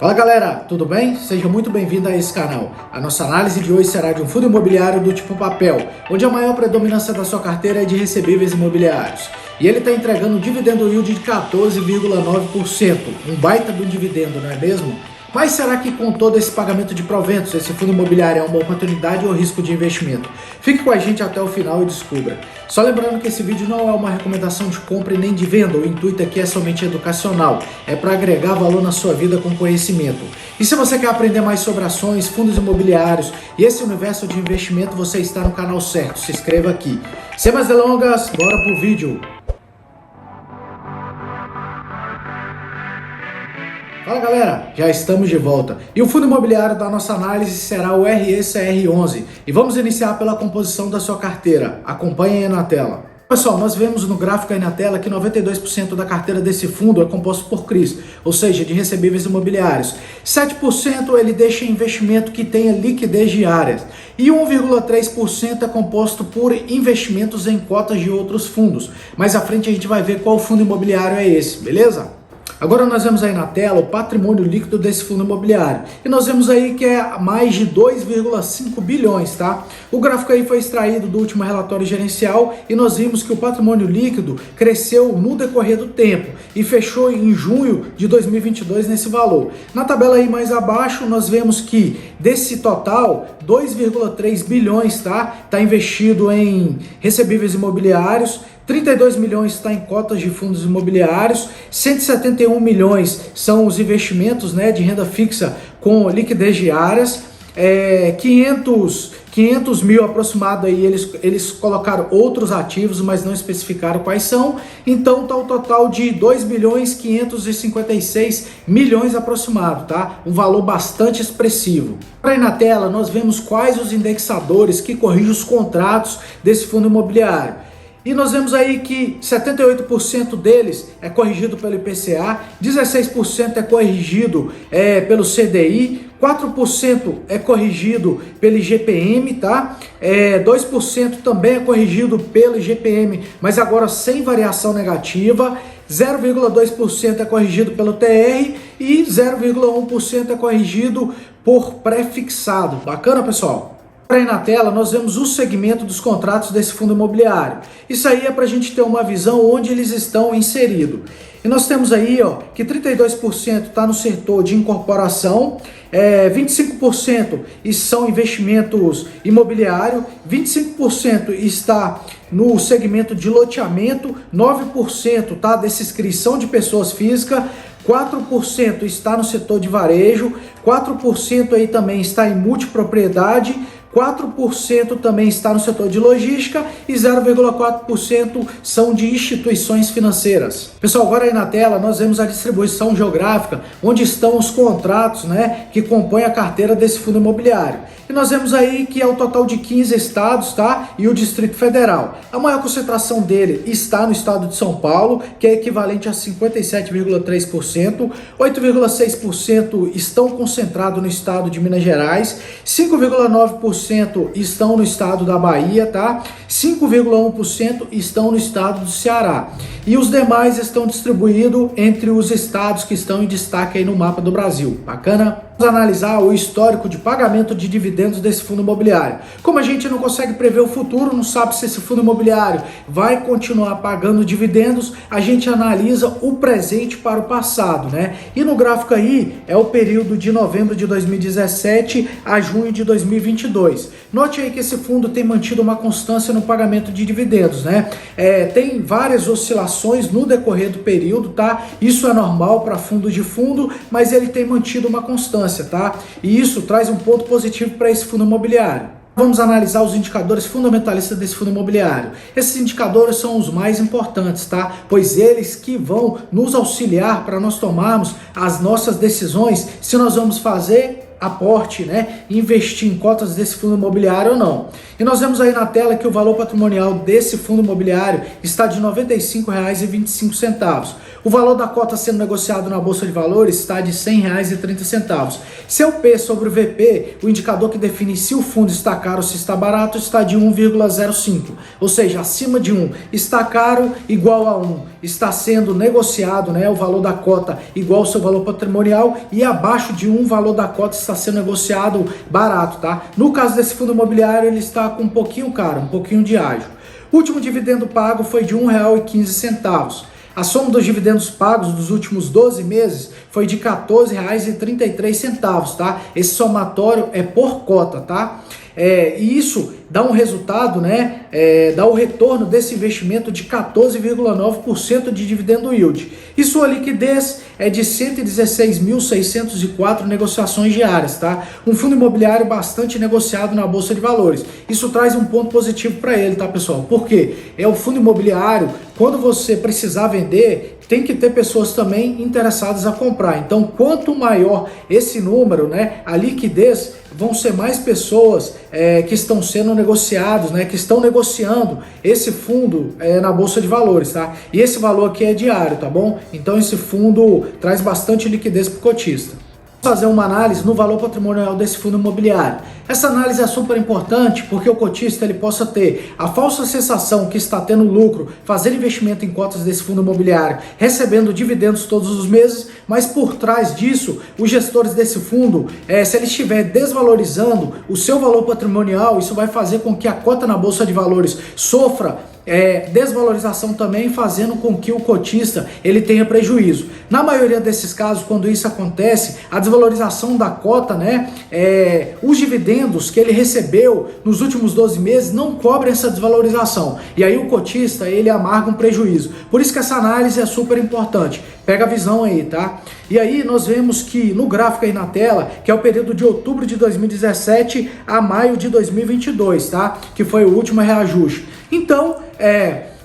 Fala galera, tudo bem? Seja muito bem-vindo a esse canal. A nossa análise de hoje será de um fundo imobiliário do tipo papel, onde a maior predominância da sua carteira é de recebíveis imobiliários. E ele está entregando um dividendo yield de 14,9%. Um baita de um dividendo, não é mesmo? Mas será que com todo esse pagamento de proventos, esse fundo imobiliário é uma oportunidade ou risco de investimento? Fique com a gente até o final e descubra. Só lembrando que esse vídeo não é uma recomendação de compra e nem de venda, o intuito aqui é somente educacional, é para agregar valor na sua vida com conhecimento. E se você quer aprender mais sobre ações, fundos imobiliários e esse universo de investimento, você está no canal certo, se inscreva aqui. Sem mais delongas, bora pro vídeo! Fala galera, já estamos de volta e o fundo imobiliário da nossa análise será o RECR11 e vamos iniciar pela composição da sua carteira, acompanhem aí na tela. Pessoal, nós vemos no gráfico aí na tela que 92% da carteira desse fundo é composto por CRIs, ou seja, de recebíveis imobiliários. 7% ele deixa investimento que tenha liquidez diária e 1,3% é composto por investimentos em cotas de outros fundos. Mais à frente a gente vai ver qual fundo imobiliário é esse, beleza? Agora nós vemos aí na tela o patrimônio líquido desse fundo imobiliário. E nós vemos aí que é mais de 2,5 bilhões, tá? O gráfico aí foi extraído do último relatório gerencial e nós vimos que o patrimônio líquido cresceu no decorrer do tempo e fechou em junho de 2022 nesse valor. Na tabela aí mais abaixo nós vemos que desse total 2,3 bilhões, tá? Tá investido em recebíveis imobiliários. 32 milhões está em cotas de fundos imobiliários, 171 milhões são os investimentos, né, de renda fixa com liquidez diárias, 500 mil aproximado aí, eles colocaram outros ativos, mas não especificaram quais são, então tá o total de 2 bilhões 556 milhões aproximado, tá? Um valor bastante expressivo. Aí na tela nós vemos quais os indexadores que corrigem os contratos desse fundo imobiliário. E nós vemos aí que 78% deles é corrigido pelo IPCA, 16% é corrigido pelo CDI, 4% é corrigido pelo IGPM, tá? 2% também é corrigido pelo IGPM, mas agora sem variação negativa, 0,2% é corrigido pelo TR e 0,1% é corrigido por pré-fixado. Bacana, pessoal? Aí na tela nós vemos o segmento dos contratos desse fundo imobiliário. Isso aí é para a gente ter uma visão onde eles estão inseridos. E nós temos aí que 32% está no setor de incorporação, 25% são investimentos imobiliários, 25% está no segmento de loteamento, 9% está dessa inscrição de pessoas físicas, 4% está no setor de varejo, 4% aí também está em multipropriedade, 4% também está no setor de logística e 0,4% são de instituições financeiras. Pessoal, agora aí na tela nós vemos a distribuição geográfica, onde estão os contratos, né, que compõem a carteira desse fundo imobiliário. E nós vemos aí que é o total de 15 estados, tá? E o Distrito Federal. A maior concentração dele está no estado de São Paulo, que é equivalente a 57,3%, 8,6% estão concentrados no estado de Minas Gerais, 5,9% estão no estado da Bahia, tá? 5,1% estão no estado do Ceará. E os demais estão distribuídos entre os estados que estão em destaque aí no mapa do Brasil. Bacana? Vamos analisar o histórico de pagamento de dividendos desse fundo imobiliário. Como a gente não consegue prever o futuro, não sabe se esse fundo imobiliário vai continuar pagando dividendos, a gente analisa o presente para o passado, né? E no gráfico aí é o período de novembro de 2017 a junho de 2022. Note aí que esse fundo tem mantido uma constância no pagamento de dividendos, né? Tem várias oscilações no decorrer do período, tá? Isso é normal para fundos de fundo, mas ele tem mantido uma constância, tá? E isso traz um ponto positivo para esse fundo imobiliário. Vamos analisar os indicadores fundamentalistas desse fundo imobiliário. Esses indicadores são os mais importantes, tá? Pois eles que vão nos auxiliar para nós tomarmos as nossas decisões se nós vamos fazer aporte, né, investir em cotas desse fundo imobiliário ou não. E nós vemos aí na tela que o valor patrimonial desse fundo imobiliário está de R$ 95,25. O valor da cota sendo negociado na Bolsa de Valores está de R$ 100,30. Seu P sobre o VP, o indicador que define se o fundo está caro ou se está barato, está de 1,05. Ou seja, acima de 1 está caro, igual a 1 está sendo negociado, né, o valor da cota igual ao seu valor patrimonial, e abaixo de 1 o valor da cota está sendo negociado barato, tá? No caso desse fundo imobiliário, ele está com um pouquinho caro, um pouquinho de ágio. O último dividendo pago foi de R$ 1,15. A soma dos dividendos pagos dos últimos 12 meses foi de R$ 14,33, tá? Esse somatório é por cota, tá? E isso dá um resultado, né? Dá o retorno desse investimento de 14,9% de dividendo yield. E sua liquidez é de 116.604 negociações diárias, tá? Um fundo imobiliário bastante negociado na Bolsa de Valores. Isso traz um ponto positivo para ele, tá, pessoal? Porque é o fundo imobiliário, quando você precisar vender, tem que ter pessoas também interessadas a comprar. Então, quanto maior esse número, né, a liquidez, vão ser mais pessoas que estão sendo negociados, né, que estão negociando esse fundo na Bolsa de Valores, tá? E esse valor aqui é diário, tá bom? Então esse fundo traz bastante liquidez para o cotista. Fazer uma análise no valor patrimonial desse fundo imobiliário. Essa análise é super importante porque o cotista ele possa ter a falsa sensação que está tendo lucro, fazer investimento em cotas desse fundo imobiliário, recebendo dividendos todos os meses, mas por trás disso, os gestores desse fundo, se ele estiver desvalorizando o seu valor patrimonial, isso vai fazer com que a cota na Bolsa de Valores sofra desvalorização também, fazendo com que o cotista ele tenha prejuízo. Na maioria desses casos, quando isso acontece, a desvalorização da cota, né, os dividendos que ele recebeu nos últimos 12 meses não cobrem essa desvalorização. E aí o cotista ele amarga um prejuízo. Por isso que essa análise é super importante. Pega a visão aí, tá? E aí nós vemos que no gráfico aí na tela, que é o período de outubro de 2017 a maio de 2022, tá? Que foi o último reajuste. Então,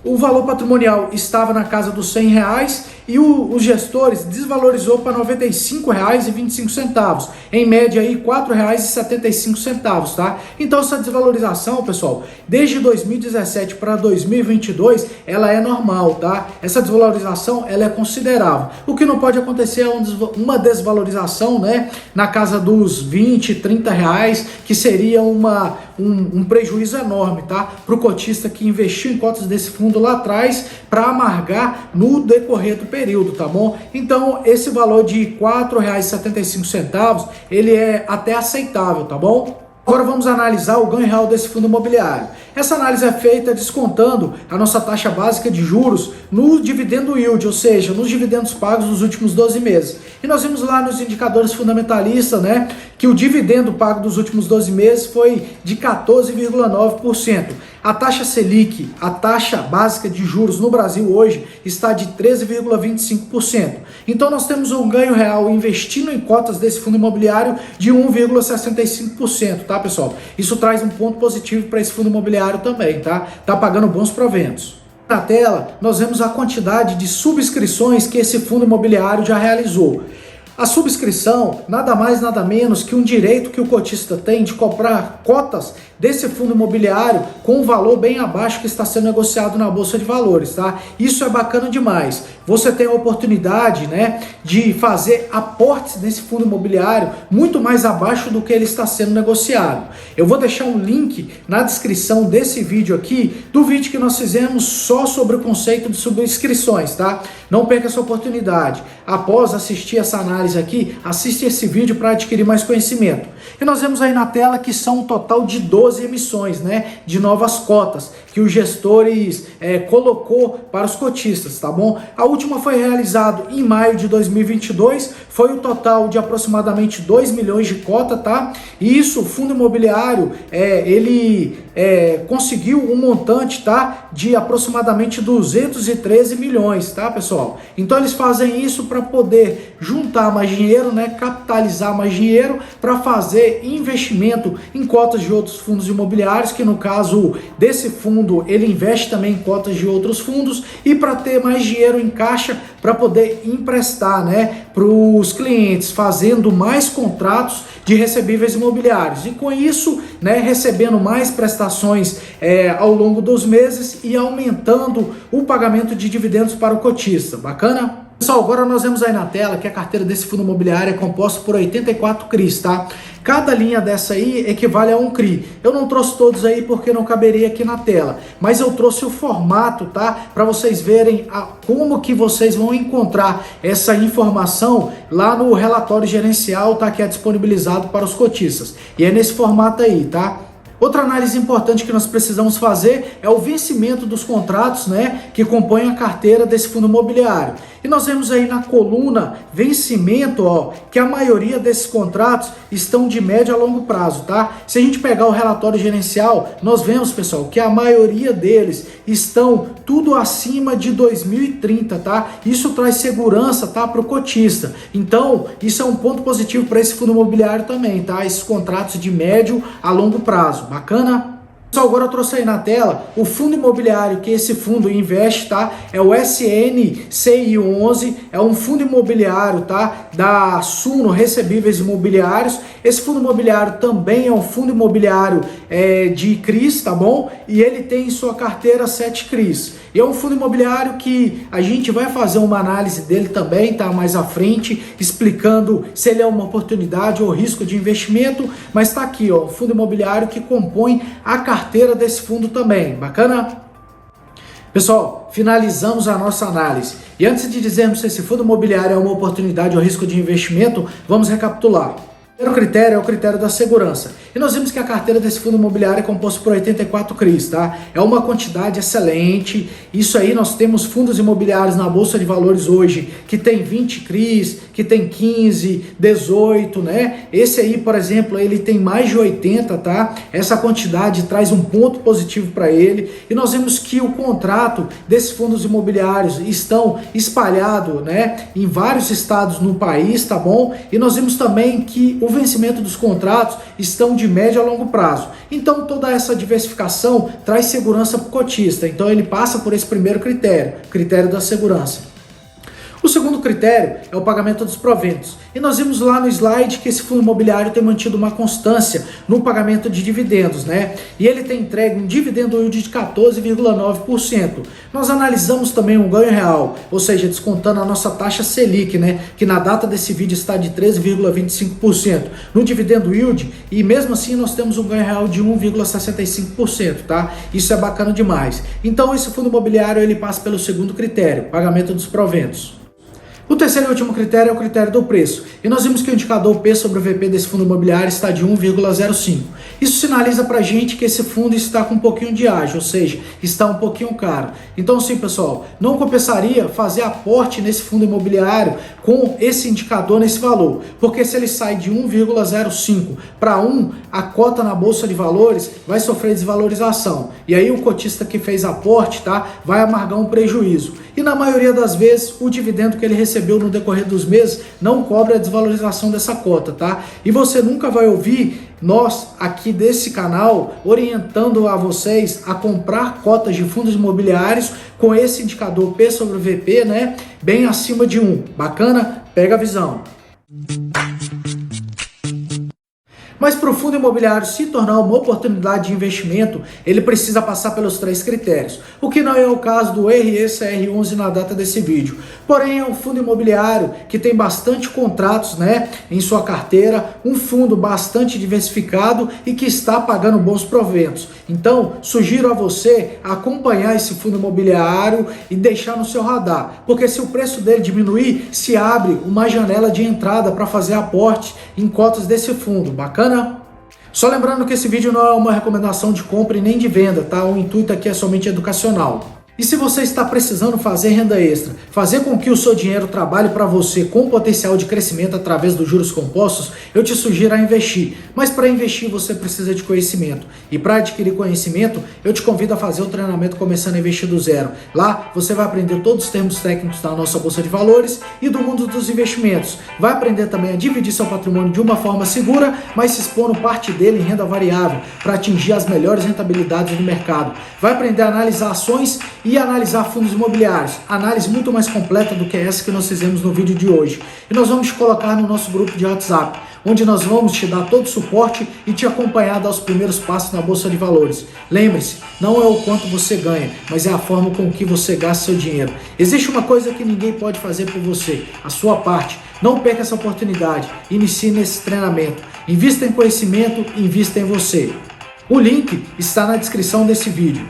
o valor patrimonial estava na casa dos R$100 e os gestores desvalorizou para R$ 95,25. Em média aí R$ 4,75, tá? Então essa desvalorização, pessoal, desde 2017 para 2022, ela é normal, tá? Essa desvalorização, ela é considerável. O que não pode acontecer é uma desvalorização, né, na casa dos R$20, R$30, que seria um prejuízo enorme, tá? Para o cotista que investiu em cotas desse fundo lá atrás para amargar no decorrer do período, tá bom? Então esse valor de R$ 4,75 ele é até aceitável, tá bom? Agora vamos analisar o ganho real desse fundo imobiliário. Essa análise é feita descontando a nossa taxa básica de juros no dividendo yield, ou seja, nos dividendos pagos nos últimos 12 meses. E nós vimos lá nos indicadores fundamentalistas, né, que o dividendo pago dos últimos 12 meses foi de 14,9%. A taxa Selic, a taxa básica de juros no Brasil hoje, está de 13,25%. Então nós temos um ganho real investindo em cotas desse fundo imobiliário de 1,65%, tá, pessoal? Isso traz um ponto positivo para esse fundo imobiliário também, tá? Tá pagando bons proventos. Na tela, nós vemos a quantidade de subscrições que esse fundo imobiliário já realizou. A subscrição nada mais nada menos que um direito que o cotista tem de comprar cotas desse fundo imobiliário com um valor bem abaixo que está sendo negociado na Bolsa de Valores, tá? Isso é bacana demais. Você tem a oportunidade, né, de fazer aportes nesse fundo imobiliário muito mais abaixo do que ele está sendo negociado. Eu vou deixar um link na descrição desse vídeo aqui, do vídeo que nós fizemos só sobre o conceito de subscrições, tá? Não perca essa oportunidade. Após assistir essa análise aqui, assiste esse vídeo para adquirir mais conhecimento. E nós vemos aí na tela que são um total de 12 emissões, né, de novas cotas que os gestores colocou para os cotistas, tá bom? A última foi realizada em maio de 2022, foi um total de aproximadamente 2 milhões de cota, tá? E isso, o fundo imobiliário, ele conseguiu um montante, tá, de aproximadamente 213 milhões, tá, pessoal? Então eles fazem isso para poder juntar mais dinheiro, né, capitalizar mais dinheiro para fazer investimento em cotas de outros fundos imobiliários, que no caso desse fundo ele investe também em cotas de outros fundos, e para ter mais dinheiro em caixa para poder emprestar, né, para os clientes, fazendo mais contratos de recebíveis imobiliários e com isso, né, recebendo mais prestações ao longo dos meses e aumentando o pagamento de dividendos para o cotista. Bacana? Pessoal, agora nós vemos aí na tela que a carteira desse fundo imobiliário é composta por 84 CRIs, tá? Cada linha dessa aí equivale a um CRI. Eu não trouxe todos aí porque não caberia aqui na tela, mas eu trouxe o formato, tá? Para vocês verem como que vocês vão encontrar essa informação lá no relatório gerencial, tá? Que é disponibilizado para os cotistas. E é nesse formato aí, tá? Outra análise importante que nós precisamos fazer é o vencimento dos contratos, né, que compõem a carteira desse fundo imobiliário. E nós vemos aí na coluna vencimento, ó, que a maioria desses contratos estão de médio a longo prazo, tá? Se a gente pegar o relatório gerencial, nós vemos, pessoal, que a maioria deles estão tudo acima de 2030, tá? Isso traz segurança, tá, para o cotista. Então, isso é um ponto positivo para esse fundo imobiliário também, tá? Esses contratos de médio a longo prazo. Bacana? Pessoal, agora eu trouxe aí na tela o fundo imobiliário que esse fundo investe, tá? É o SNCI11, é um fundo imobiliário, tá? Da Suno Recebíveis Imobiliários. Esse fundo imobiliário também é um fundo imobiliário de CRIs, tá bom? E ele tem em sua carteira 7 CRIs. E é um fundo imobiliário que a gente vai fazer uma análise dele também, tá? Mais à frente, explicando se ele é uma oportunidade ou risco de investimento, mas tá aqui, ó, o fundo imobiliário que compõe a carteira desse fundo também. Bacana? Pessoal, finalizamos a nossa análise. E antes de dizermos se esse fundo imobiliário é uma oportunidade ou risco de investimento, vamos recapitular. O primeiro critério é o critério da segurança. E nós vimos que a carteira desse fundo imobiliário é composta por 84 CRIs, tá? É uma quantidade excelente. Isso aí, nós temos fundos imobiliários na Bolsa de Valores hoje que tem 20 CRIs, que tem 15, 18, né? Esse aí, por exemplo, ele tem mais de 80, tá? Essa quantidade traz um ponto positivo para ele. E nós vimos que o contrato desses fundos imobiliários estão espalhados, né, em vários estados no país, tá bom? E nós vimos também que o vencimento dos contratos estão de médio a longo prazo. Então toda essa diversificação traz segurança para o cotista. Então ele passa por esse primeiro critério, critério da segurança. O segundo critério é o pagamento dos proventos. E nós vimos lá no slide que esse fundo imobiliário tem mantido uma constância no pagamento de dividendos, né? E ele tem entregue um dividendo yield de 14,9%. Nós analisamos também um ganho real, ou seja, descontando a nossa taxa Selic, né? Que na data desse vídeo está de 13,25% no dividendo yield, e mesmo assim nós temos um ganho real de 1,65%, tá? Isso é bacana demais. Então esse fundo imobiliário ele passa pelo segundo critério, pagamento dos proventos. O terceiro e último critério é o critério do preço. E nós vimos que o indicador P sobre o VP desse fundo imobiliário está de 1,05. Isso sinaliza para a gente que esse fundo está com um pouquinho de ágio, ou seja, está um pouquinho caro. Então sim, pessoal, não compensaria fazer aporte nesse fundo imobiliário com esse indicador nesse valor. Porque se ele sai de 1,05 para 1, a cota na Bolsa de Valores vai sofrer desvalorização. E aí o cotista que fez aporte, tá, vai amargar um prejuízo. E na maioria das vezes, o dividendo que ele recebeu no decorrer dos meses não cobre a desvalorização dessa cota, tá? E você nunca vai ouvir nós aqui desse canal orientando a vocês a comprar cotas de fundos imobiliários com esse indicador P sobre o VP, né? Bem acima de 1. Bacana? Pega a visão. Mas para o fundo imobiliário se tornar uma oportunidade de investimento, ele precisa passar pelos 3 critérios, o que não é o caso do RECR11 na data desse vídeo. Porém, é um fundo imobiliário que tem bastante contratos, né, em sua carteira, um fundo bastante diversificado e que está pagando bons proventos. Então, sugiro a você acompanhar esse fundo imobiliário e deixar no seu radar, porque se o preço dele diminuir, se abre uma janela de entrada para fazer aporte em cotas desse fundo. Bacana? Só lembrando que esse vídeo não é uma recomendação de compra e nem de venda, tá? O intuito aqui é somente educacional. E se você está precisando fazer renda extra, fazer com que o seu dinheiro trabalhe para você com potencial de crescimento através dos juros compostos, eu te sugiro a investir. Mas para investir você precisa de conhecimento. E para adquirir conhecimento, eu te convido a fazer o treinamento Começando a Investir do Zero. Lá você vai aprender todos os termos técnicos da nossa Bolsa de Valores e do mundo dos investimentos. Vai aprender também a dividir seu patrimônio de uma forma segura, mas se expondo parte dele em renda variável, para atingir as melhores rentabilidades do mercado. Vai aprender a analisar ações e analisar fundos imobiliários. Análise muito mais completa do que essa que nós fizemos no vídeo de hoje. E nós vamos te colocar no nosso grupo de WhatsApp, onde nós vamos te dar todo o suporte e te acompanhar a dar os primeiros passos na Bolsa de Valores. Lembre-se, não é o quanto você ganha, mas é a forma com que você gasta seu dinheiro. Existe uma coisa que ninguém pode fazer por você, a sua parte. Não perca essa oportunidade. Inicie nesse treinamento. Invista em conhecimento, invista em você. O link está na descrição desse vídeo.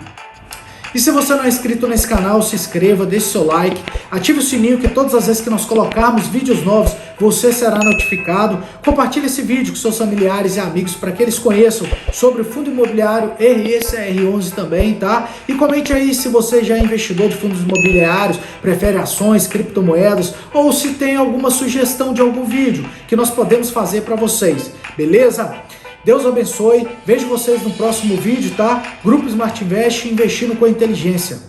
E se você não é inscrito nesse canal, se inscreva, deixe seu like, ative o sininho que todas as vezes que nós colocarmos vídeos novos, você será notificado. Compartilhe esse vídeo com seus familiares e amigos para que eles conheçam sobre o fundo imobiliário RECR11 também, tá? E comente aí se você já é investidor de fundos imobiliários, prefere ações, criptomoedas, ou se tem alguma sugestão de algum vídeo que nós podemos fazer para vocês, beleza? Deus abençoe, vejo vocês no próximo vídeo, tá? Grupo Smart Invest, investindo com inteligência.